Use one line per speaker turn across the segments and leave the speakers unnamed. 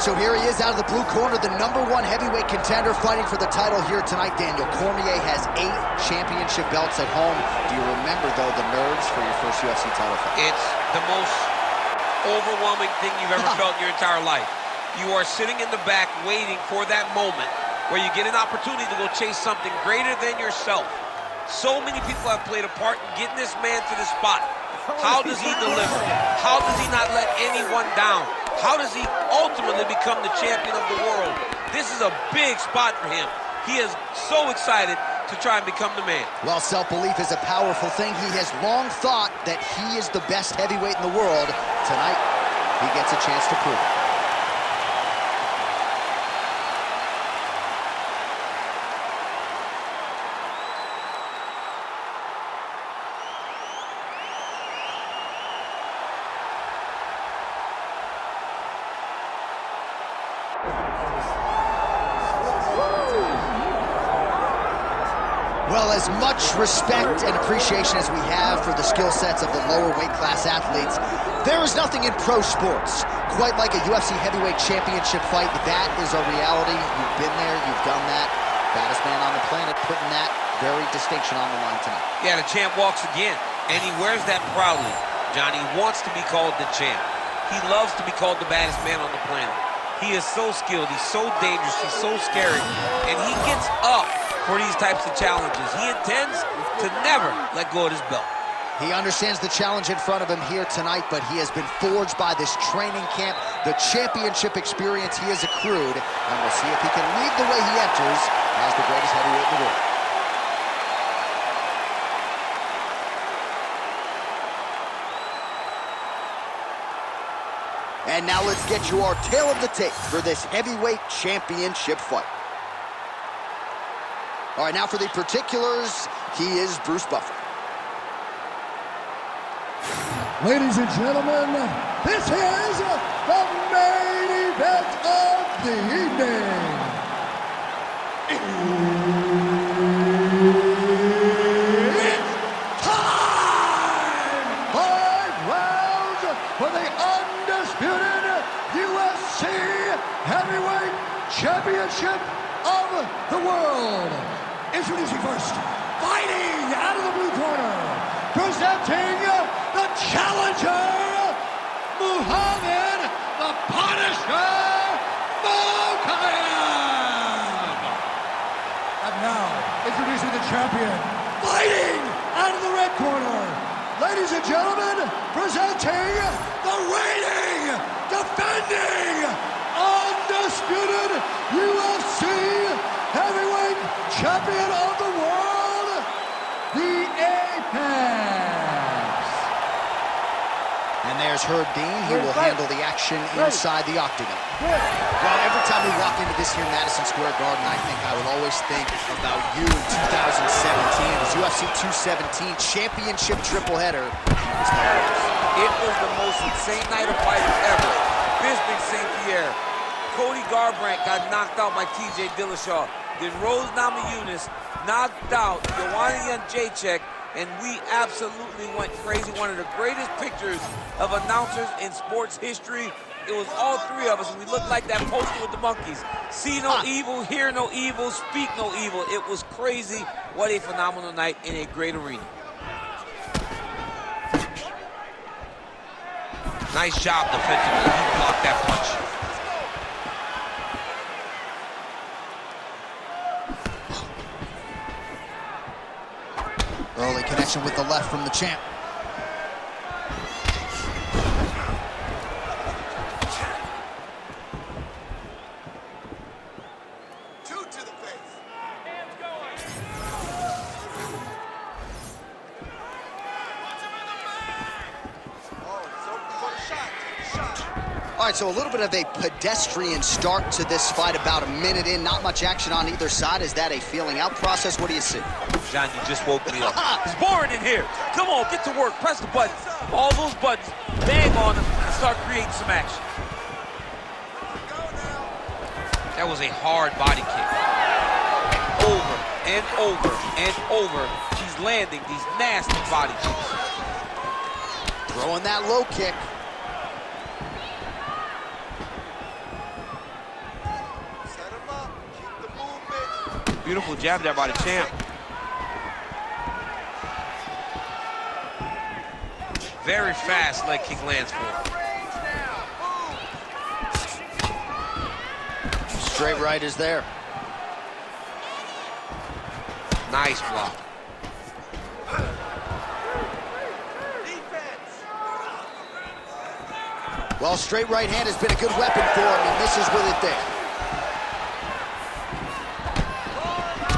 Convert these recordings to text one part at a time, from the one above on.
right, so here he is out of the blue corner, the #1 heavyweight contender fighting for the title here tonight, Daniel. Cormier has 8 championship belts at home. Do you remember, though, the nerves for your first UFC title fight?
It's the most overwhelming thing you've ever felt in your entire life. You are sitting in the back waiting for that moment where you get an opportunity to go chase something greater than yourself. So many people have played a part in getting this man to this spot. How does he deliver? How does he not let anyone down? How does he ultimately become the champion of the world? This is a big spot for him. He is so excited to try and become the man.
Well, self-belief is a powerful thing. He has long thought that he is the best heavyweight in the world. Tonight, he gets a chance to prove it. Well, as much respect and appreciation as we have for the skill sets of the lower weight class athletes, there is nothing in pro sports quite like a UFC heavyweight championship fight. That is a reality. You've been there, you've done that. Baddest man on the planet putting that very distinction on the line tonight.
Yeah, the champ walks again, and he wears that proudly. Johnny wants to be called the champ. He loves to be called the baddest man on the planet. He is so skilled, he's so dangerous, he's so scary, and he gets up for these types of challenges. He intends to never let go of his belt.
He understands the challenge in front of him here tonight, but he has been forged by this training camp, the championship experience he has accrued, and we'll see if he can lead the way he enters as the greatest heavyweight in the world. And now let's get you our tale of the tape for this heavyweight championship fight. All right, now for the particulars, he is Bruce Buffer.
Ladies and gentlemen, this is the main event of the evening. It's time! 5 rounds for the undisputed UFC Heavyweight Championship of the world. Introducing first, fighting out of the blue corner, presenting the challenger, Muhammad the Punisher Mokaev. And now, introducing the champion, fighting out of the red corner, ladies and gentlemen, presenting the reigning, defending, undisputed UFC Heavyweight Champion of the world, the Apex.
And there's Herb Dean. He will handle the action inside the octagon. Well, every time we walk into this here Madison Square Garden, I think I will always think about you in 2017. It was UFC 217 championship triple header.
It was the most insane night of fighting ever. Bisping St. Pierre. Cody Garbrandt got knocked out by TJ Dillashaw. Then Rose Namajunas knocked out Joanna Jędrzejczyk, and we absolutely went crazy. One of the greatest pictures of announcers in sports history. It was all 3 of us, and we looked like that poster with the monkeys. See no evil, hear no evil, speak no evil. It was crazy. What a phenomenal night in a great arena. Nice job defensively. He blocked that punch.
Early connection with the left from the champ. All right, so a little bit of a pedestrian start to this fight, about a minute in. Not much action on either side. Is that a feeling out process? What do you see?
John, you just woke me up. It's boring in here. Come on, get to work. Press the buttons. All those buttons. Bang on them and start creating some action. That was a hard body kick. Over and over and over. She's landing these nasty body kicks.
Throwing that low kick.
Beautiful jab there by the champ. Very fast leg kick lands for him.
Straight right is there.
Nice block.
Well, straight right hand has been a good weapon for him. He misses with it there.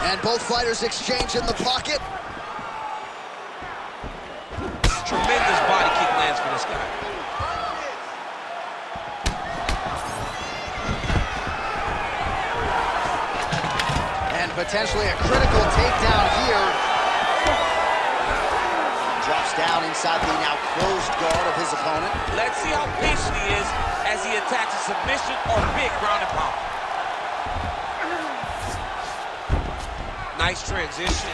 And both fighters exchange in the pocket.
Tremendous body kick lands for this guy.
And potentially a critical takedown here. Drops down inside the now closed guard of his opponent.
Let's see how patient he is as he attacks a submission or big ground and pound. Nice transition.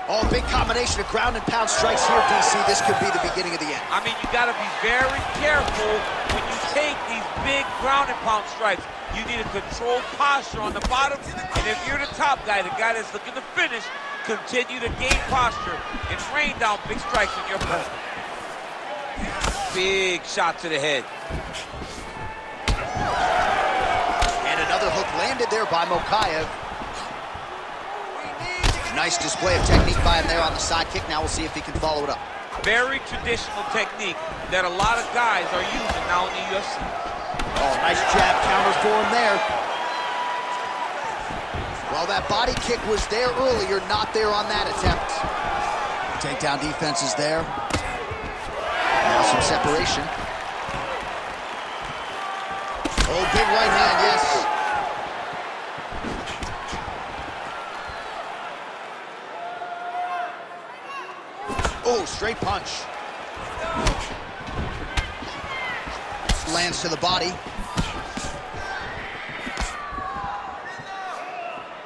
Oh, big combination of ground and pound strikes here, DC. This could be the beginning of the end.
I mean, you got to be very careful when you take these big ground and pound strikes. You need a controlled posture on the bottom, and if you're the top guy, the guy that's looking to finish, continue to gain posture and rain down big strikes on your opponent. Big shot to the head.
And another hook landed there by Mokaev. Nice display of technique by him there on the side kick. Now we'll see if he can follow it up.
Very traditional technique that a lot of guys are using now in the UFC.
Oh, nice jab counter for him there. Well, that body kick was there earlier, not there on that attempt. Takedown defense is there. Now some separation. Oh, big right hand, yes. Oh, straight punch. Lands to the body.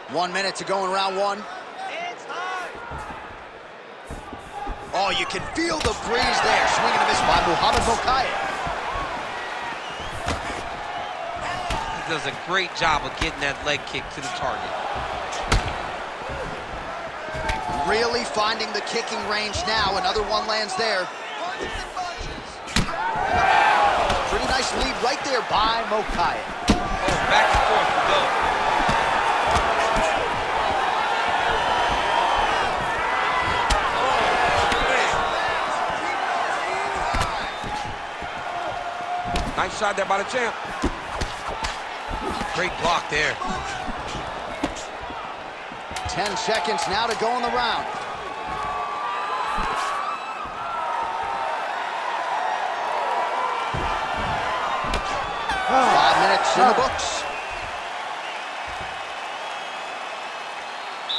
1 minute to go in round one. Oh, you can feel the breeze there. Swing and a miss by Mokaev.
He does a great job of getting that leg kick to the target.
Really finding the kicking range now. Another one lands there. Pretty nice lead right there by Mokaev.
Oh, back and forth we go. Nice shot there by the champ. Great block there.
10 seconds now to go in the round. 5 minutes in the books.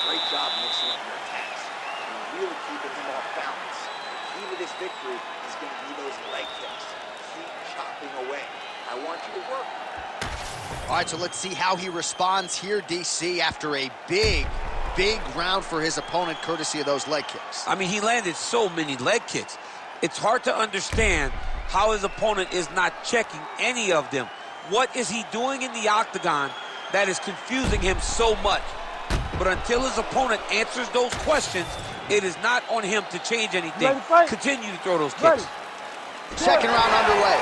Great job mixing up your attacks and really keeping him off balance. The key to this victory is going to be those leg kicks. Keep chopping away. I want you to work.
All right, so let's see how he responds here, DC, after a big round for his opponent, courtesy of those leg kicks.
I mean, he landed so many leg kicks. It's hard to understand how his opponent is not checking any of them. What is he doing in the octagon that is confusing him so much? But until his opponent answers those questions, it is not on him to change anything. Continue to throw those kicks.
Second round underway.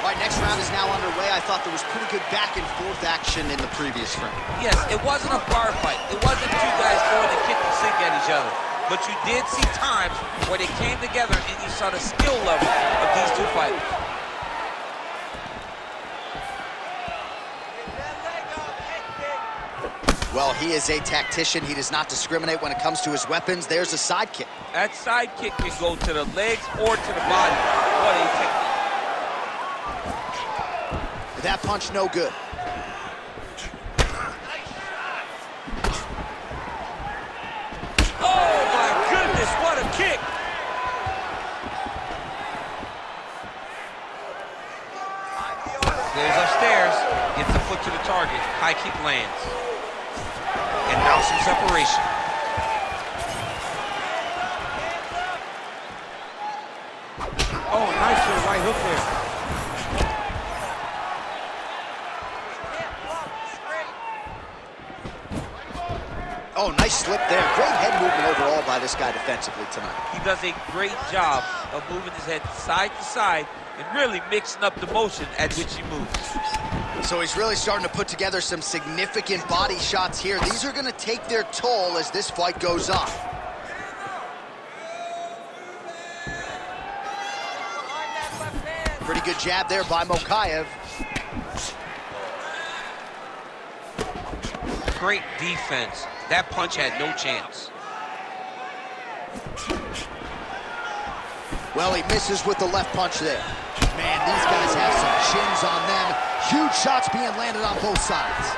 All right, next round is now underway. I thought there was pretty good back and forth action in the previous round.
Yes, it wasn't a bar fight. It wasn't two guys throwing the kick and sink at each other. But you did see times where they came together and you saw the skill level of these two fighters.
Well, he is a tactician. He does not discriminate when it comes to his weapons. There's a side kick.
That side kick can go to the legs or to the body. What a technique.
That punch no good.
Oh my goodness, what a kick! Goes upstairs, gets the foot to the target, high kick lands. And now some separation. Oh, nice little right hook there.
Oh, nice slip there. Great head movement overall by this guy defensively tonight.
He does a great job of moving his head side to side and really mixing up the motion at which he moves.
So he's really starting to put together some significant body shots here. These are going to take their toll as this fight goes on. Pretty good jab there by Mokaev.
Great defense. That punch had no chance.
Well, he misses with the left punch there. Man, these guys have some chins on them. Huge shots being landed on both sides.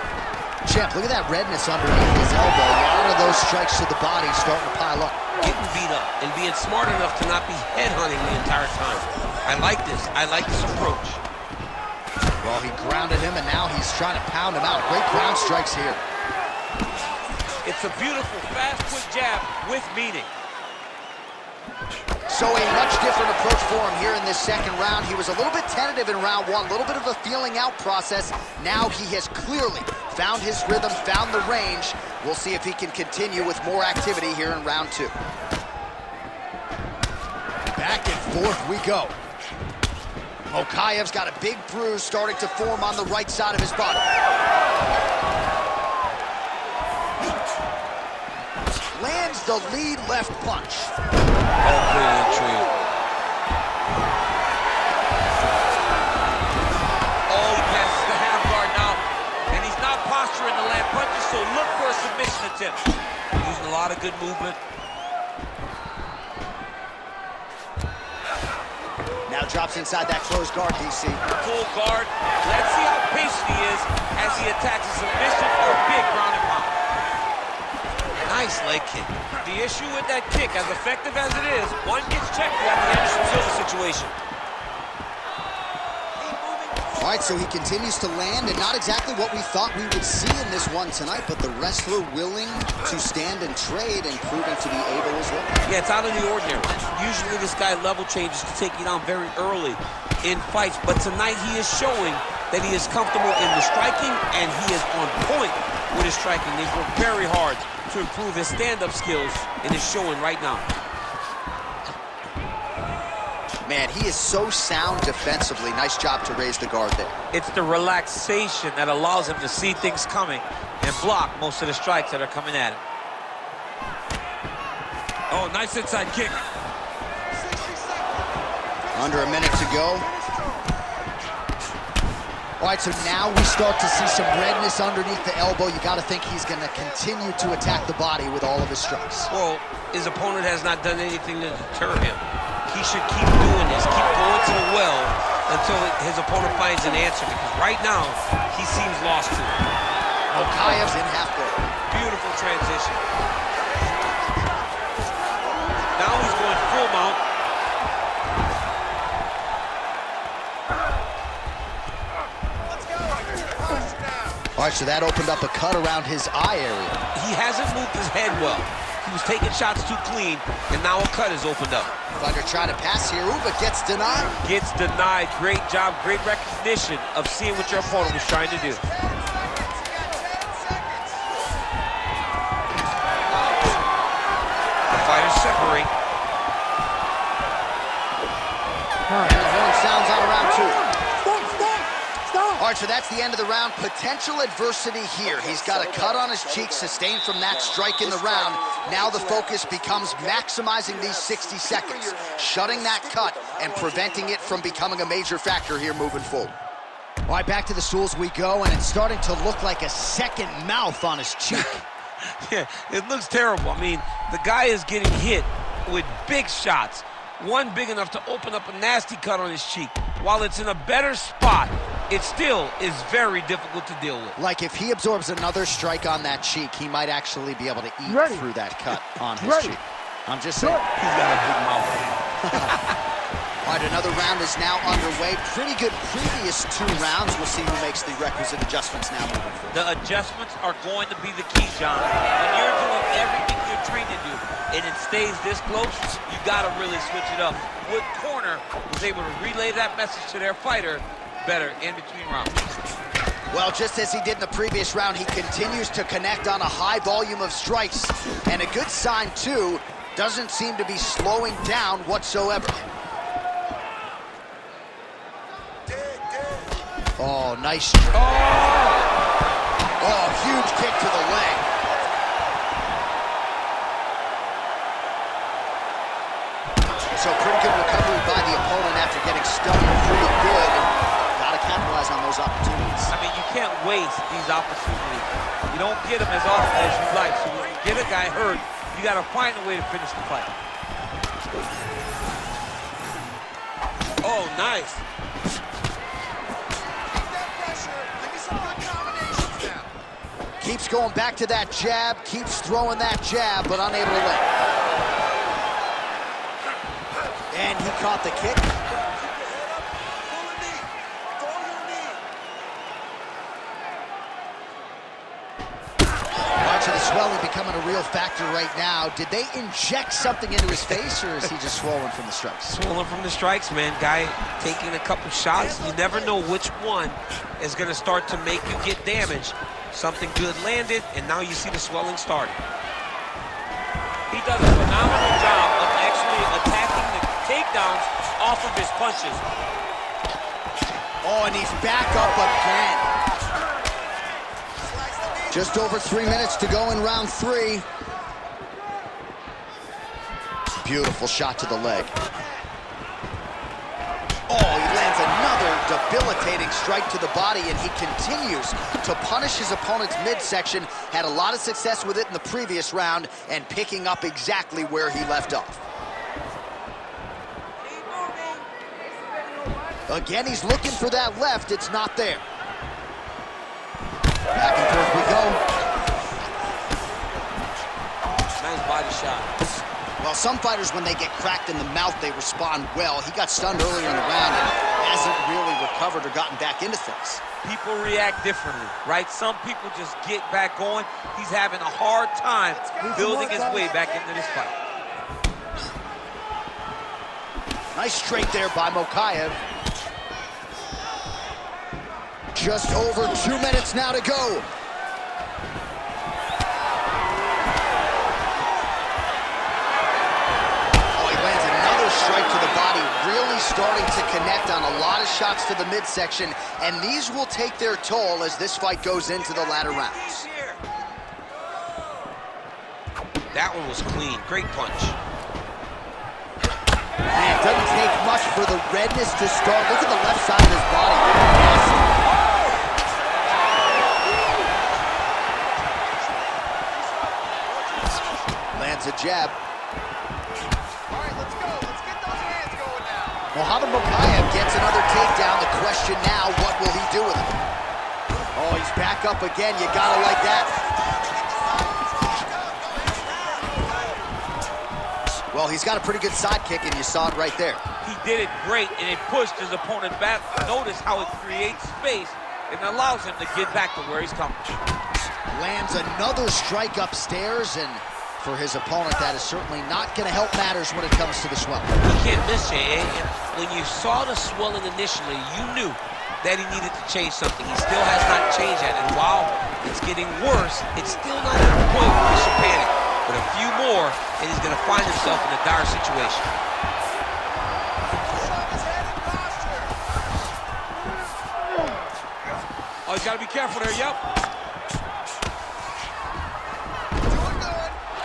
Champ, look at that redness underneath his elbow. A lot of those strikes to the body starting to pile up.
Getting beat up and being smart enough to not be headhunting the entire time. I like this. I like this approach.
Well, he grounded him, and now he's trying to pound him out. Great ground strikes here.
It's a beautiful, fast, quick jab with meaning.
So a much different approach for him here in this second round. He was a little bit tentative in round one, a little bit of a feeling out process. Now he has clearly found his rhythm, found the range. We'll see if he can continue with more activity here in round two. Back and forth we go. Mokaev's got a big bruise starting to form on the right side of his body. Lands the lead left punch.
Oh, great entry. Oh, he passes the half guard now. And he's not posturing to land punches, so look for a submission attempt. Using a lot of good movement.
Now drops inside that closed guard, DC.
Full guard. Let's see how patient he is as he attacks a submission or a big ground and pound. Nice leg kick. The issue with that kick, as effective as it is, one gets checked at the Anderson Silva situation.
All right, so he continues to land, and not exactly what we thought we would see in this one tonight, but the wrestler willing to stand and trade and proving to be able as well.
Yeah, it's out of the ordinary. Usually this guy level changes to take you down very early in fights, but tonight he is showing that he is comfortable in the striking, and he is on point with his striking. They've worked very hard to improve his stand-up skills, and it's showing right now.
Man, he is so sound defensively. Nice job to raise the guard there.
It's the relaxation that allows him to see things coming and block most of the strikes that are coming at him. Oh, nice inside kick.
Under a minute to go. All right, so now we start to see some redness underneath the elbow. You got to think he's going to continue to attack the body with all of his strikes.
Well, his opponent has not done anything to deter him. He should keep doing this, keep going to the well until his opponent finds an answer, because right now, he seems lost to it.
Mokaev's in half guard.
Beautiful transition. Now he's going full mount.
All right, so that opened up a cut around his eye area.
He hasn't moved his head well. He was taking shots too clean, and now a cut is opened up.
Fighter trying to pass here, but gets denied.
Gets denied. Great job, great recognition of seeing what your opponent was trying to do. The fighters separate.
And the horn sounds on round two.
Stop!
All right, so that's the end of the round. Potential adversity here. He's got a cut on his cheek sustained from that strike in the round. Now the focus becomes maximizing these 60 seconds, shutting that cut and preventing it from becoming a major factor here moving forward. All right, back to the stools we go, and it's starting to look like a second mouth on his cheek.
Yeah, it looks terrible. I mean, the guy is getting hit with big shots. One big enough to open up a nasty cut on his cheek. While it's in a better spot, it still is very difficult to deal with.
Like if he absorbs another strike on that cheek, he might actually be able to eat through that cut on his cheek. I'm just saying.
He's got a big mouth.
All right, another round is now underway. Pretty good previous two rounds. We'll see who makes the requisite adjustments now moving forward.
The adjustments are going to be the key, John. When you're doing everything you're trained to do, and it stays this close, you got to really switch it up. Wood Corner was able to relay that message to their fighter better in between rounds.
Well, just as he did in the previous round, he continues to connect on a high volume of strikes. And a good sign, too, doesn't seem to be slowing down whatsoever. Oh, nice. Oh, huge kick to the leg. So pretty good recovery by the opponent after getting stunned pretty good. Got to capitalize on those opportunities.
I mean, you can't waste these opportunities. You don't get them as often as you like. So when you get a guy hurt, you got to find a way to finish the fight. Oh, nice.
Keeps going back to that jab, keeps throwing that jab, but unable to land. And he caught the kick. Much of the swelling becoming a real factor right now. Did they inject something into his face, or is he just swollen from the strikes?
Swollen from the strikes, man. Guy taking a couple shots. You never know which one is going to start to make you get damaged. Something good landed, and now you see the swelling starting.
He does a phenomenal job of actually attacking the takedowns off of his punches.
Oh, and he's back up again. Just over 3 minutes to go in round 3. Beautiful shot to the leg. Oh, he lands another debilitating strike to the body, and he continues to punish his opponent's midsection. Had a lot of success with it in the previous round and picking up exactly where he left off. Again, he's looking for that left. It's not there. Back and forth we go.
Nice body shot.
Well, some fighters, when they get cracked in the mouth, they respond well. He got stunned earlier in the round and hasn't really recovered or gotten back into things.
People react differently, right? Some people just get back going. He's having a hard time building his way back into this fight.
Nice straight there by Mokaev. Just over 2 minutes now to go. Oh, he lands another strike to the body, really starting to connect on a lot of shots to the midsection, and these will take their toll as this fight goes into the latter rounds.
That one was clean. Great punch.
Man, it doesn't take much for the redness to start. Look at the left side of his body. Massive. Lands a jab.
All right, let's go. Let's get those hands going now.
Mohamed Mokaev gets another takedown. The question now, what will he do with it? Oh, he's back up again. You gotta like that. Well, he's got a pretty good sidekick, and you saw it right there.
He did it great, and it pushed his opponent back. Notice how it creates space and allows him to get back to where he's coming.
Lands another strike upstairs, and for his opponent, that is certainly not going to help matters when it comes to the swelling.
He can't miss, Jay. And when you saw the swelling initially, you knew that he needed to change something. He still has not changed that, and while it's getting worse, it's still not at a point where he should panic. But a few more, and he's going to find himself in a dire situation.
Oh, he's got to be careful there, yep.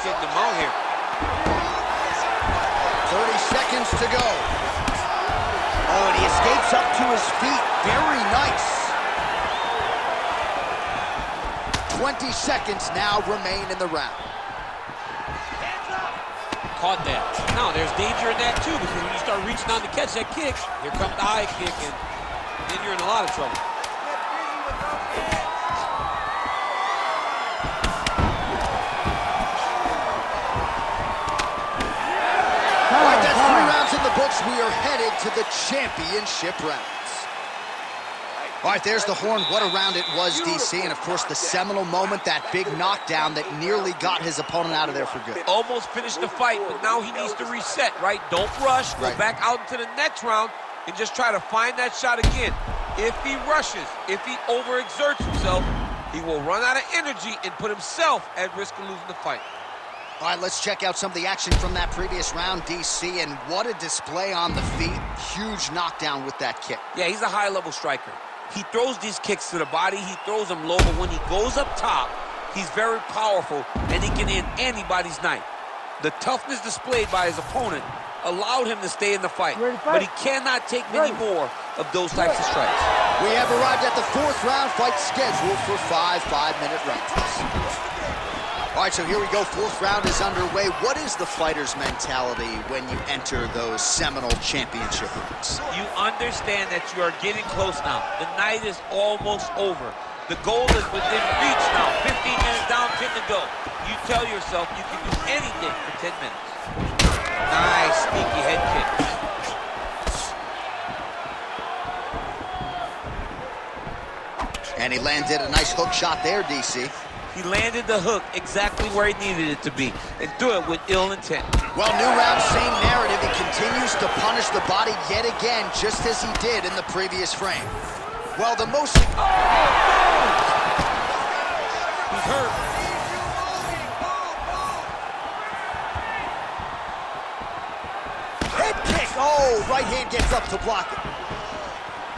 Getting him out here.
30 seconds to go. Oh, and he escapes up to his feet. Very nice. 20 seconds now remain in the round.
Caught that. Now, there's danger in that, too, because when you start reaching out to catch that kick, here comes the high kick, and then you're in a lot of trouble.
All right, that's 3 rounds in the books. We are headed to the championship rounds. All right, there's the horn. What a round it was, DC. And, of course, the seminal moment, that big knockdown that nearly got his opponent out of there for good.
Almost finished the fight, but now he needs to reset, right? Don't rush. Go back out into the next round and just try to find that shot again. If he rushes, if he overexerts himself, he will run out of energy and put himself at risk of losing the fight.
All right, let's check out some of the action from that previous round, DC, and what a display on the feet. Huge knockdown with that kick.
Yeah, he's a high-level striker. He throws these kicks to the body, he throws them low, but when he goes up top, he's very powerful, and he can end anybody's night. The toughness displayed by his opponent allowed him to stay in the fight, but he cannot take many more of those types of strikes.
We have arrived at the fourth round, fight scheduled for 5 5-minute rounds. All right, so here we go. Fourth round is underway. What is the fighter's mentality when you enter those seminal championship rounds?
You understand that you are getting close now. The night is almost over. The goal is within reach now. 15 minutes down, 10 to go. You tell yourself you can do anything for 10 minutes. Nice, sneaky head kick.
And he landed a nice hook shot there, DC.
He landed the hook exactly where he needed it to be and threw it with ill intent.
Well, new round, same narrative. He continues to punish the body yet again, just as he did in the previous frame. Well, the most...
He's hurt.
Head kick! Oh, right hand gets up to block it.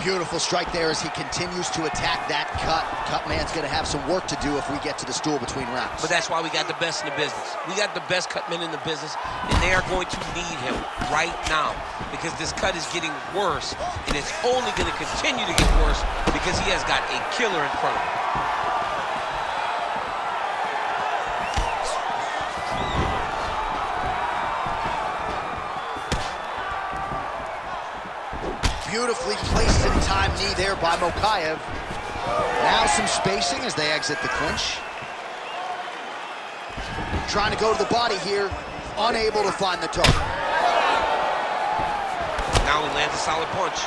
Beautiful strike there as he continues to attack that cut. Cut man's going to have some work to do if we get to the stool between rounds.
But that's why we got the best in the business. We got the best cut men in the business, and they are going to need him right now because this cut is getting worse, and it's only going to continue to get worse because he has got a killer in front of him.
Beautifully placed in time knee there by Mokaev. Now some spacing as they exit the clinch. Trying to go to the body here, unable to find the target.
Now he lands a solid punch.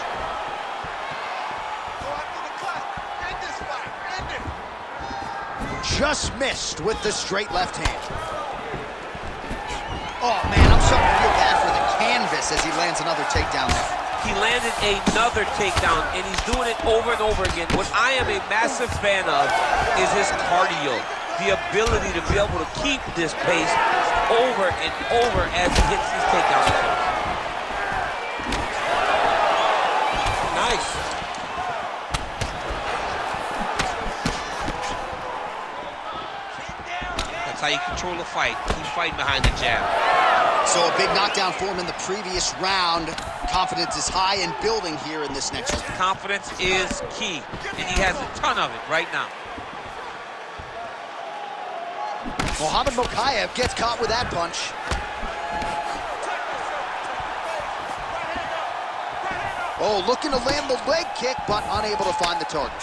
Just missed with the straight left hand. Oh man, I'm starting to feel bad for the canvas as he lands another takedown there.
He landed another takedown, and he's doing it over and over again. What I am a massive fan of is his cardio, the ability to be able to keep this pace over and over as he hits these takedown attempts. Nice.
That's how you control a fight. Keep fighting behind the jab.
So a big knockdown for him in the previous round. Confidence is high and building here in this next round.
Confidence is key, and he has a ton of it right now.
Mohamed Mokaev gets caught with that punch. Oh, looking to land the leg kick, but unable to find the target.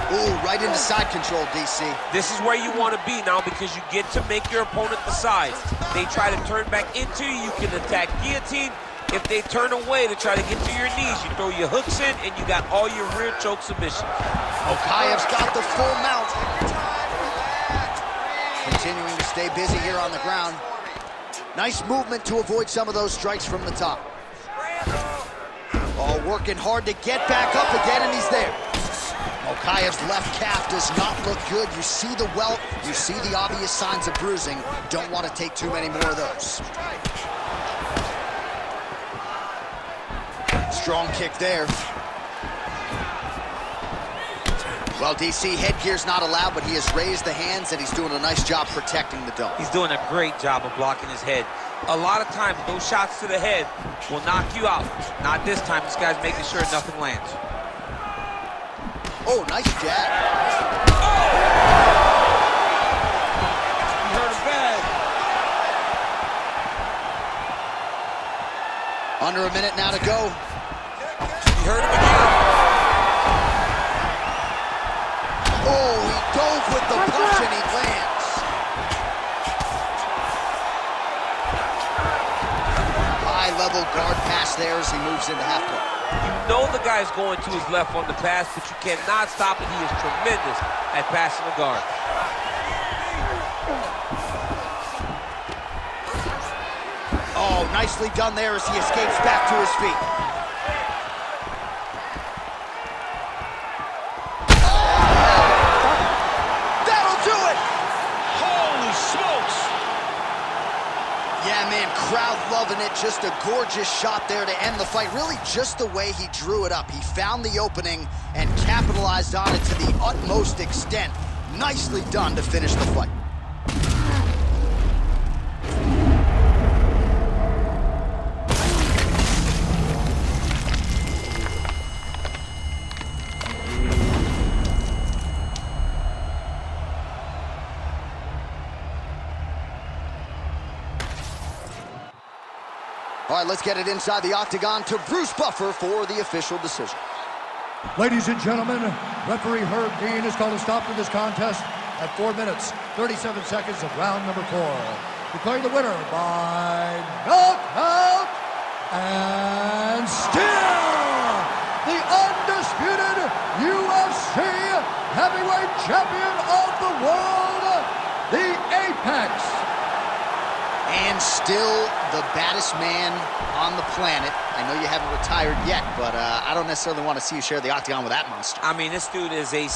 Ooh, right into side control, DC.
This is where you want to be now because you get to make your opponent decide. They try to turn back into you, you can attack guillotine. If they turn away to try to get to your knees, you throw your hooks in and you got all your rear choke submissions.
Mokaev's got the full mount. Continuing to stay busy here on the ground. Nice movement to avoid some of those strikes from the top. Oh, working hard to get back up again, and he's there. Mokaev's left calf does not look good. You see the welt, you see the obvious signs of bruising. Don't want to take too many more of those. Strong kick there. Well, DC, headgear's not allowed, but he has raised the hands, and he's doing a nice job protecting the dome.
He's doing a great job of blocking his head. A lot of times, those shots to the head will knock you out. Not this time. This guy's making sure nothing lands.
Oh, nice jab.
He hurt him bad.
Under a minute now to go.
He hurt him again.
Oh, he dove with the punch and he lands. High-level guard pass there as he moves into half guard.
You know the guy's going to his left on the pass, but you cannot stop it. He is tremendous at passing the guard.
Oh, Nicely done there as he escapes back to his feet. That'll do it!
Holy smokes!
Yeah, man, crowd loving it. Just a gorgeous shot there to end the fight. Really just the way he drew it up. He found the opening and capitalized on it to the utmost extent. Nicely done to finish the fight. All right, let's get it inside the octagon to Bruce Buffer for the official decision.
Ladies and gentlemen, referee Herb Dean has called a stop to this contest at 4 minutes, 37 seconds of round number 4. Declaring the winner by knockout and still the undisputed UFC heavyweight champion of the world, the Apex.
And still the baddest man on the planet. I know you haven't retired yet, but I don't necessarily want to see you share the octagon with that monster.
I mean, this dude is a